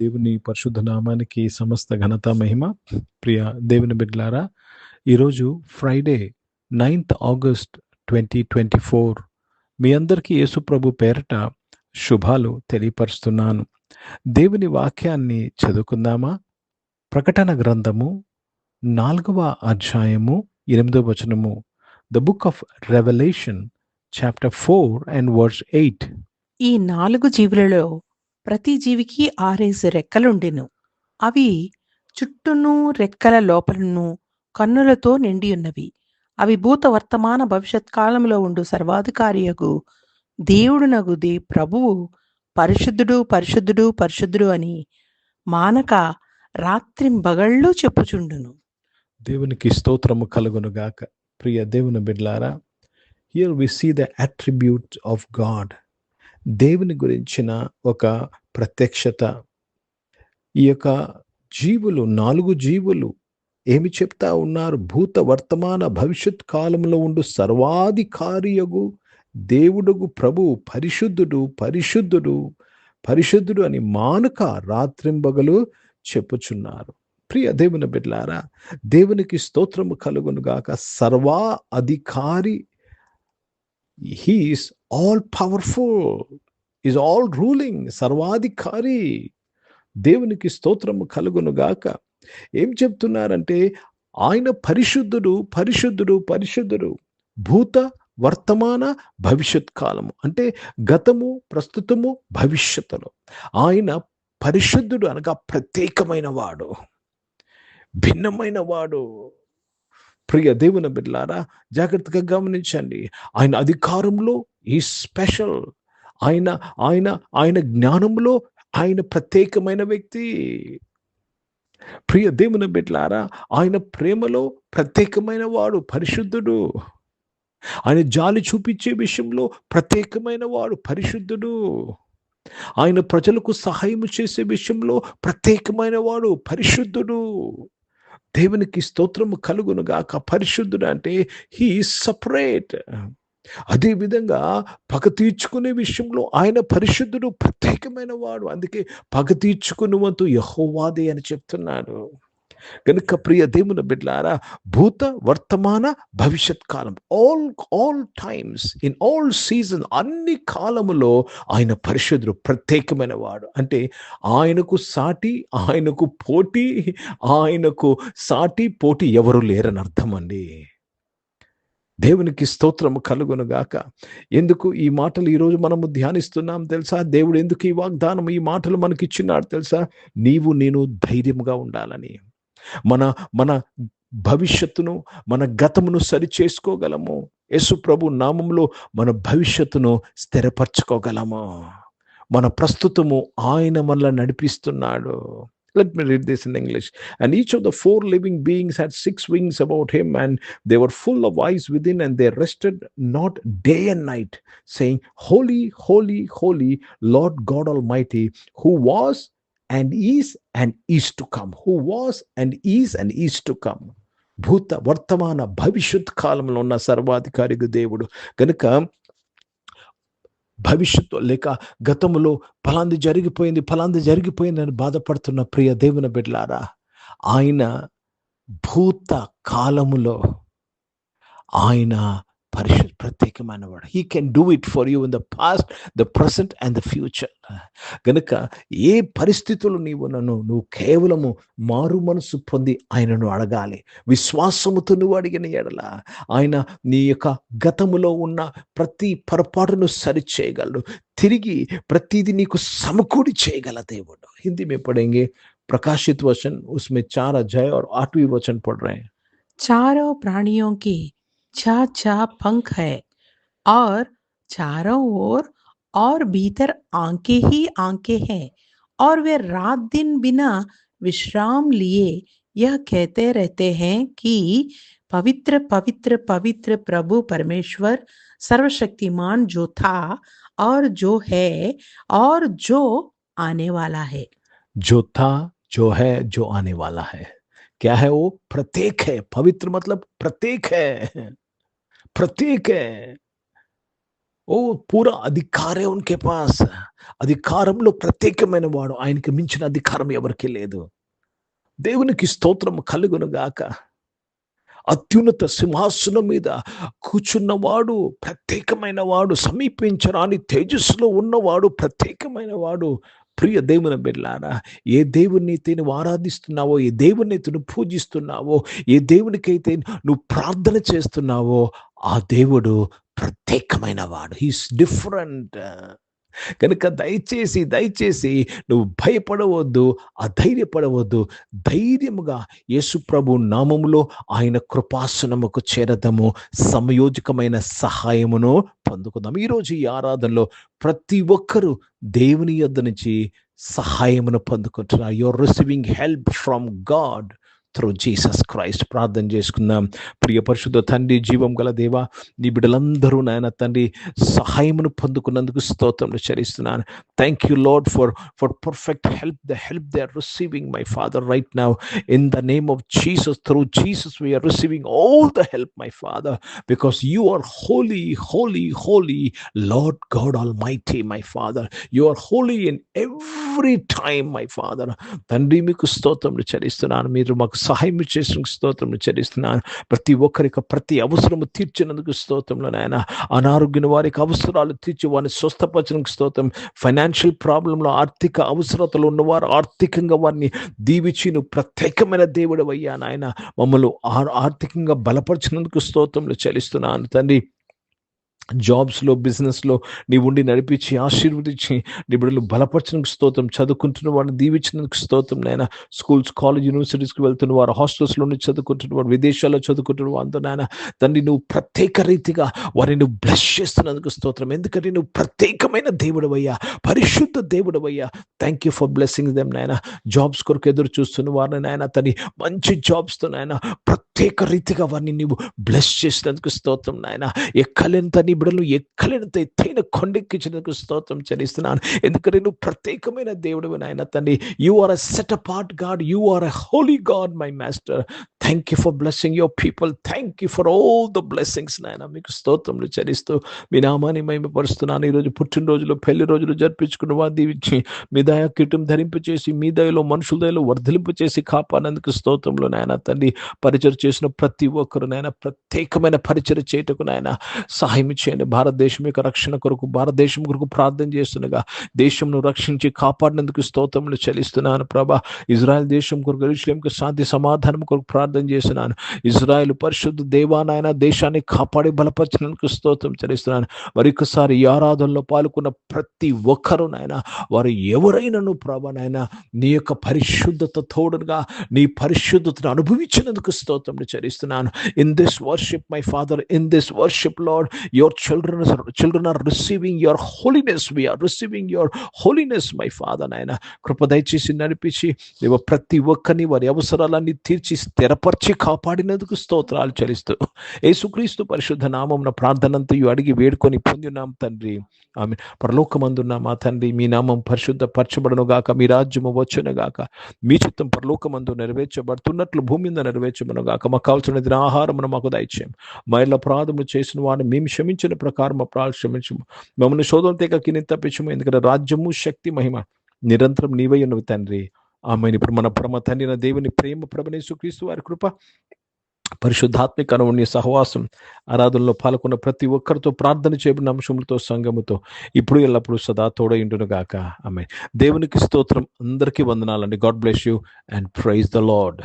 దేవుని పరిశుద్ధ నామానికి సమస్త ఘనత మహిమ. ప్రియ దేవుని బిడ్డలారా, ఈరోజు ఫ్రైడే 9th ఆగస్ట్ 2024 మీ అందరికీ యేసుప్రభు పేరట శుభాలు తెలియపరుస్తున్నాను. దేవుని వాక్యాన్ని చదువుకుందామా? ప్రకటన గ్రంథము 4వ అధ్యాయము 8వ వచనము. The book of Revelation chapter 4 and verse 8. ఈ 4 జీవులలో ప్రతి జీవికి 6 రెక్కలుండెను. అవి చుట్టూను రెక్కల లోపలను కన్నులతో నిండియున్నవి. అవి భూత వర్తమాన భవిష్యత్ కాలంలో ఉండు సర్వాధికారియగు దేవుడునగు ప్రభువు పరిశుద్ధుడు పరిశుద్ధుడు పరిశుద్ధుడు అని మానక రాత్రింబగళ్ళు చెప్పుచుండును. దేవునికి స్తోత్రము కలుగును గాక. ప్రియ దేవుని బిడ్డలారా, here we see the attributes of God. దేవుని గురించిన ఒక ప్రత్యక్షత. ఈ యొక్క జీవులు, 4 జీవులు ఏమి చెప్తా ఉన్నారు? భూత వర్తమాన భవిష్యత్ కాలంలో ఉండు సర్వాధికారియగు దేవుడుగు ప్రభు పరిశుద్ధుడు పరిశుద్ధుడు పరిశుద్ధుడు అని మానుక రాత్రింబగలు చెప్పుచున్నారు. ప్రియ దేవుని బిడ్డలారా, దేవునికి స్తోత్రము కలుగును గాక. సర్వా అధికారి, he is all powerful, is all ruling, సర్వాధికారి. దేవునికి స్తోత్రము కలుగును గాక. ఏం చెప్తున్నారంటే ఆయన పరిశుద్ధుడు పరిశుద్ధుడు పరిశుద్ధుడు. భూత వర్తమాన భవిష్యత్ కాలము అంటే గతము, ప్రస్తుతము, భవిష్యత్తులో ఆయన పరిశుద్ధుడు అనగా ప్రత్యేకమైన వాడు, భిన్నమైన వాడు. ప్రియ దేవుని బిడ్డలారా, జాగ్రత్తగా గమనించండి. ఆయన అధికారంలో ఈ స్పెషల్. ఆయన ఆయన ఆయన జ్ఞానంలో ఆయన ప్రత్యేకమైన వ్యక్తి. ప్రియ దేవుని బిడ్డలారా, ఆయన ప్రేమలో ప్రత్యేకమైన వాడు, పరిశుద్ధుడు. ఆయన జాలి చూపించే విషయంలో ప్రత్యేకమైన వాడు, పరిశుద్ధుడు. ఆయన ప్రజలకు సహాయం చేసే విషయంలో ప్రత్యేకమైన వాడు, పరిశుద్ధుడు. దేవునికి స్తోత్రము కలుగును గాక. పరిశుద్ధుడు అంటే హీ సపరేట్. అదే విధంగా పగ తీర్చుకునే విషయంలో ఆయన పరిశుద్ధుడు, ప్రత్యేకమైన వాడు. అందుకే పగ తీర్చుకునే వంతు యెహోవాదే అని చెప్తున్నాడు. కనుక ప్రియ దేవుని బిడ్డలారా, భూత వర్తమాన భవిష్యత్ కాలం, all times, in all season, అన్ని కాలములో ఆయన పరిశుద్ధుడు, ప్రత్యేకమైన వాడు. అంటే ఆయనకు సాటి, ఆయనకు పోటీ, ఆయనకు సాటి పోటీ ఎవరు లేరని అర్థం అండి. దేవునికి స్తోత్రము కలుగును గాక. ఎందుకు ఈ మాటలు ఈరోజు మనము ధ్యానిస్తున్నాం తెలుసా? దేవుడు ఎందుకు ఈ వాగ్దానం, ఈ మాటలు మనకి ఇచ్చినాడు తెలుసా? నీవు నేను ధైర్యంగా ఉండాలని. మన భవిష్యత్తును, మన గతమును సరి చేసుకోగలము. యేసు ప్రభు నామములో మన భవిష్యత్తును స్థిరపరచుకోగలము. మన ప్రస్తుతము ఆయన మనల్ని నడిపిస్తున్నాడు. Let me read this in English. And each of the 4 living beings had 6 wings about him, and they were full of eyes within, and they rested not day and night, saying, Holy, holy, holy, Lord God Almighty, who was and is to come. Who was and is to come. భూత వర్తమాన భవిష్యత్ కాలంలో ఉన్న సర్వాధికారిగా దేవుడు. కనుక భవిష్యత్తు లేక గతంలో ఫలాంది జరిగిపోయింది అని బాధపడుతున్న ప్రియ దేవుని బిడ్డలారా, ఆయన భూత కాలములో ఆయన ప్రత్యేకమైన వాడు. He can do it for you in the past, the present and the future. గనుక ఏ పరిస్థితులు నువ్వు కేవలము మారు మనసు పొంది ఆయనను అడగాలి. విశ్వాసముతో నువ్వు అడిగిన ఎడల ఆయన నీ యొక్క గతములో ఉన్న ప్రతి పొరపాటును సరి చేయగలడు. తిరిగి ప్రతిదీ నీకు సమకూడి చేయగల దేవుడు. హిందీ में पढ़ेंगे प्रकाशित वचन, उसमें 4 अध्याय और 8वीं वचन पढ़ रहे हैं. चारों प्राणियों की 6 पंख है और चारों ओर और भीतर आंखें ही आंखें हैं, और वे रात दिन बिना विश्राम लिए यह कहते रहते हैं कि पवित्र पवित्र पवित्र प्रभु परमेश्वर सर्वशक्तिमान, जो था और जो है और जो आने वाला है. जो था, जो है, जो आने वाला है. क्या है वो? प्रत्येक है. पवित्र मतलब प्रत्येक है, प्रत्येक है. ఓ పూరా అధికారే ఉన్కే పాస్, అధికారంలో ప్రత్యేకమైన వాడు, ఆయనకి మించిన అధికారం ఎవరికీ లేదు. దేవునికి స్తోత్రం కలుగును గాక. అత్యున్నత సింహాసనం మీద కూర్చున్నవాడు ప్రత్యేకమైన వాడు, సమీపించరాని తేజస్సులో ఉన్నవాడు ప్రత్యేకమైన వాడు. ప్రియ దేవుని బిడ్డలారా, ఏ దేవునినైతే నువ్వు ఆరాధిస్తున్నావో, ఏ దేవునినైతే నువ్వు పూజిస్తున్నావో, ఏ దేవునికైతే నువ్వు ప్రార్థన చేస్తున్నావో, ఆ దేవుడు ప్రత్యేకమైన వాడు. He's different. కనుక దయచేసి దయచేసి నువ్వు భయపడవద్దు, అధైర్యపడవద్దు. ధైర్యముగా యేసుప్రభు నామములో ఆయన కృపాసనముకు చేరదము, సమయోజకమైన సహాయమును పొందుకుందాం. ఈరోజు ఈ ఆరాధనలో ప్రతి ఒక్కరూ దేవుని యొద్ద నుంచి సహాయమును పొందుకుంటున్నారు. You are receiving help from God through Jesus Christ. ప్రార్థన చేసుకుందాం. ప్రియ పరిశుద్ధ తండ్రి, జీవం గల దేవా, నీ బిడ్డలందరూ నాయన తండ్రి సహాయమును పొందుకున్నందుకు స్తోత్రములు చెల్లిస్తున్నాను. Thank you Lord for perfect help, the help they are receiving my father right now in the name of Jesus. Through Jesus we are receiving all the help, my Father, because you are holy, holy, holy, Lord God Almighty, my Father. You are holy in every time, my Father. తండ్రి మీకు స్తోత్రములు చెల్లిస్తున్నాను. మీరు మాకు సహాయం చేసిన స్తోత్రములు చెల్లిస్తున్నాను. ప్రతి ఒక్కరికి ప్రతి అవసరము తీర్చినందుకు స్తోత్రములు నాయన. అనారోగ్యం వారికి అవసరాలు తీర్చి వారిని స్వస్థపరచడానికి స్తోత్రం. ఫైనాన్షియల్ ప్రాబ్లంలో ఆర్థిక అవసరతలు ఉన్నవారు ఆర్థికంగా వారిని దీవించి నువ్వు ప్రత్యేకమైన దేవుడు అయ్యా నాయన. మమ్మల్ని ఆర్థికంగా బలపరిచినందుకు స్తోత్రములు చెల్లిస్తున్నాను తండ్రి. జాబ్స్లో, బిజినెస్లో నీ ఉండి నడిపించి ఆశీర్వదించి నీ బిడ్డలు బలపరచడానికి స్తోత్రం. చదువుకుంటున్న వారిని దీవించినందుకు స్తోత్రం నాయన. స్కూల్స్, కాలేజ్, యూనివర్సిటీస్కి వెళ్తున్న వారు, హాస్టల్స్లో నుంచి చదువుకుంటున్న వారు, విదేశాల్లో చదువుకుంటున్న వారితో నాయన తండ్రి నువ్వు ప్రత్యేక రీతిగా వారిని నువ్వు బ్లెస్ చేస్తున్నందుకు స్తోత్రం. ఎందుకంటే నువ్వు ప్రత్యేకమైన దేవుడు అయ్యా, పరిశుద్ధ దేవుడు అయ్యా. Thank you for blessing them నాయన. జాబ్స్ కొరకు ఎదురు చూస్తున్న వారిని నాయన తండ్రి మంచి జాబ్స్తో నాయన ప్రత్యేక రీతిగా వారిని నీవు బ్లెస్ చేసినందుకు స్తోత్రం నాయన. ఎక్కలేంత నీ బిడ్డలు ఎక్కలేనంత ఎత్తైన కొండెక్కించినందుకు స్తోత్రం చెల్లిస్తున్నాను. ఎందుకంటే నువ్వు ప్రత్యేకమైన దేవుడు నాయన తండ్రి. You are a set apart God, you are a holy God my master. Thank you for blessing your people. Thank you for all the blessings నాయన. మీకు స్తోత్రములు చెల్లిస్తూ మీ నామాన్ని మహిమపరుస్తున్నాను. ఈరోజు పుట్టినరోజులు, పెళ్లి రోజులు జరిపించుకున్న వారు దీవించి మీ దయ కిరీటం ధరింపచేసి మీ దయలో మనుషుల దయలో వర్ధలింపచేసి కాపాడినందుకు స్తోత్రములు నాయన తండ్రి. పరిచయం చేసిన ప్రతి ఒక్కరు నాయన ప్రత్యేకమైన పరిచయం చేయటకు నాయన సహాయం చేయండి. భారతదేశం యొక్క రక్షణ కొరకు, భారతదేశం కొరకు ప్రార్థన చేస్తుండగా దేశంను రక్షించి కాపాడినందుకు స్తోత్రములు చెల్లిస్తున్నాను ప్రభా. ఇజ్రాయెల్ దేశం కొరకు, యెరూషలేముకు శాంతి సమాధానం కొరకు ప్రార్థన చేస్తున్నాను. ఇజ్రాయెల్ పరిశుద్ధ దేవానాయన దేశాన్ని కాపాడి బలపరిచినందుకు స్తోత్రం చెల్లిస్తున్నాను. మరొకసారి ఈ ఆరాధనలో పాల్గొన్న ప్రతి ఒక్కరూ నాయన వారు ఎవరైనాను ప్రభా నాయన నీ యొక్క పరిశుద్ధత తోడుగా నీ పరిశుద్ధతను అనుభవించినందుకు స్తోత్రములు చెల్లిస్తున్నాను. In this worship my father, in this worship lord, your children are receiving your holiness. We are receiving your holiness, my Father నాయన. కృప దయచేసి నడిపించి దేవ ప్రతి ఒక్కరిని వారి అవసరాలన్నీ తీర్చి స్థిరపరిచి కాపాడినందుకు స్తోత్రాలు చెల్లిస్తూ యేసుక్రీస్తు పరిశుద్ధ నామమున ప్రార్థనంతయు అడిగి వేడుకొని పొందినాం తండ్రి. ఆమేన్. పరలోకమందున్న మా తండ్రి, మీ నామం పరిశుద్ధ పరచబడును గాక, మీ రాజ్యము వచ్చును గాక, మీ చిత్తం పరలోకమందు నెరవేర్చబడుతున్నట్లు భూమి మీద నెరవేర్చబడును గాక. మాకు కావాల్సిన ఆహారమును మాకు దయచేయం. మా ఇళ్ళ అపరాధములు చేసిన వారిని మేము క్షమించిన ప్రకారం అపరాధ క్షమించము. మమ్మల్ని శోధన తెగకి తప్పించము. ఎందుకంటే రాజ్యము, శక్తి, మహిమ నిరంతరం నీవై ఉన్నవి తండ్రి. ఆమెను. ఇప్పుడు మన పరమ తండ్రి దేవుని ప్రేమ, ప్రభువైన యేసుక్రీస్తు వారి కృప, పరిశుద్ధాత్మిక అనువుని సహవాసం, ఆరాధనలో పాల్గొన్న ప్రతి ఒక్కరితో, ప్రార్థన చేయబడిన అంశములతో, సంఘముతో ఇప్పుడు ఎల్లప్పుడూ సదా తోడైండును గాక. ఆమేన్. దేవునికి స్తోత్రం. అందరికీ వందనాలండి. God bless you and praise the lord.